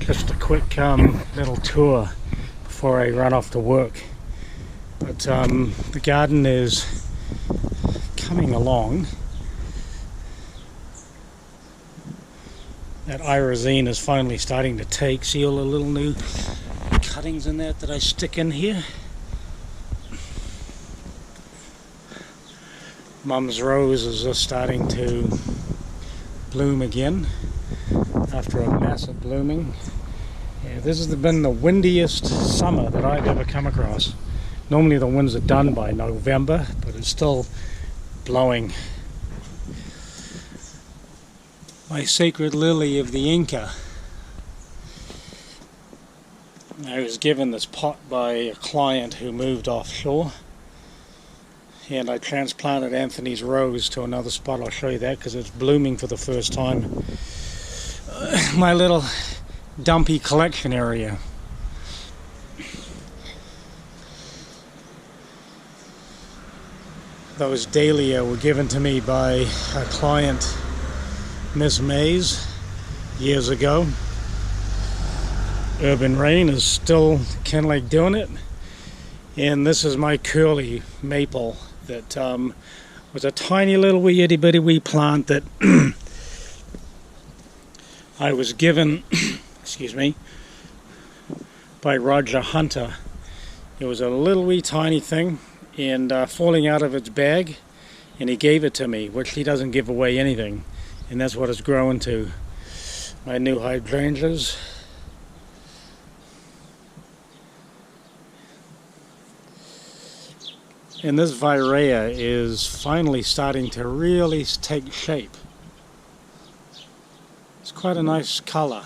Just a quick little tour before I run off to work. But the garden is coming along. That irazine is finally starting to take. See all the little new cuttings in that I stick in here? Mum's rose is just starting to bloom again after a massive blooming. Yeah, this has been the windiest summer that I've ever come across. Normally the winds are done by November, but it's still blowing. My sacred lily of the Inca. I was given this pot by a client who moved offshore, and I transplanted Anthony's rose to another spot. I'll show you that because it's blooming for the first time. My little dumpy collection area. Those dahlia were given to me by a client, Miss Mays, years ago. Urban Rain is still kind of like doing it. And this is my curly maple that was a tiny little wee itty bitty wee plant that I was given excuse me, by Roger Hunter. It was a little wee tiny thing and falling out of its bag, and he gave it to me, which he doesn't give away anything, and that's what it's growing to. My new hydrangeas. And this Virea is finally starting to really take shape. It's quite a nice color.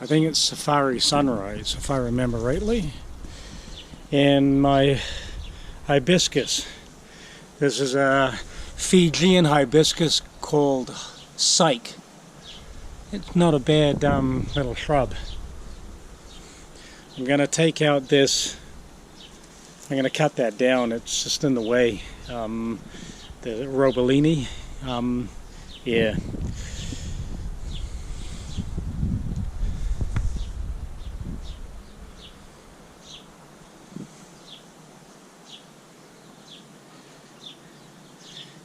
I think it's Safari Sunrise, if I remember rightly. And my hibiscus. This is a Fijian hibiscus called Psyche. It's not a bad little shrub. I'm going to take out this. I'm going to cut that down. It's just in the way. The Robellini. Yeah.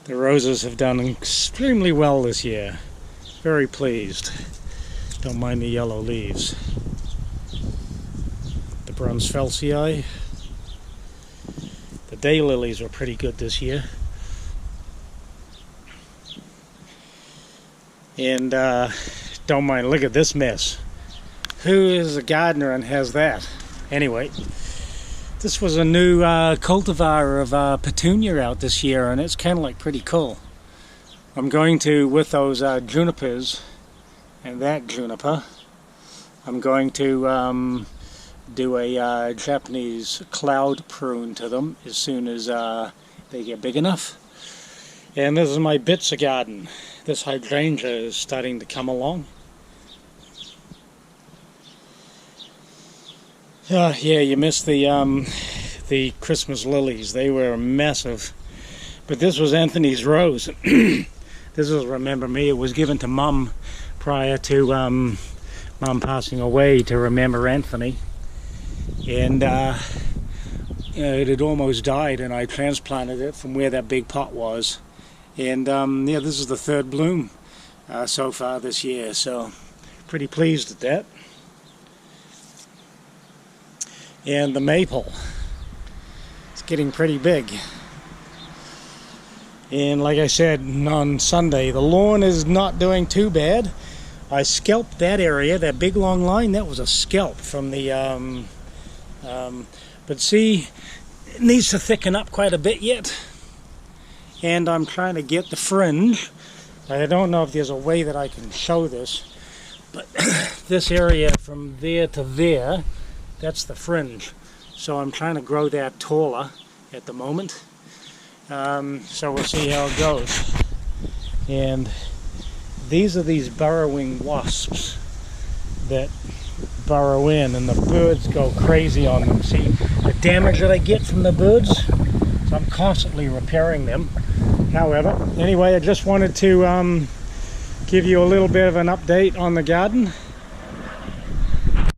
The roses have done extremely well this year. Very pleased. Don't mind the yellow leaves. The Brunsfelsii. The daylilies were pretty good this year. And don't mind, look at this mess. Who is a gardener and has that? Anyway. This was a new cultivar of petunia out this year, and it's kind of like pretty cool. I'm going to, with those junipers and that juniper, I'm going to do a Japanese cloud prune to them as soon as they get big enough. And this is my Bitsa garden. This hydrangea is starting to come along. Yeah, you missed the Christmas lilies. They were massive. But this was Anthony's rose. This was Remember Me. It was given to Mum prior to Mum passing away to remember Anthony. And it had almost died, and I transplanted it from where that big pot was. And yeah, this is the third bloom so far this year. So pretty pleased at that. And the maple, it's getting pretty big. And like I said on Sunday, the lawn is not doing too bad. I scalped that area, that big long line. That was a scalp from the but see, it needs to thicken up quite a bit yet. And I'm trying to get the fringe. I don't know if there's a way that I can show this, but this area from there to there, that's the fringe. So I'm trying to grow that taller at the moment. So we'll see how it goes. And these are these burrowing wasps that burrow in, and the birds go crazy on them. See the damage that I get from the birds? So I'm constantly repairing them. However, anyway, I just wanted to give you a little bit of an update on the garden.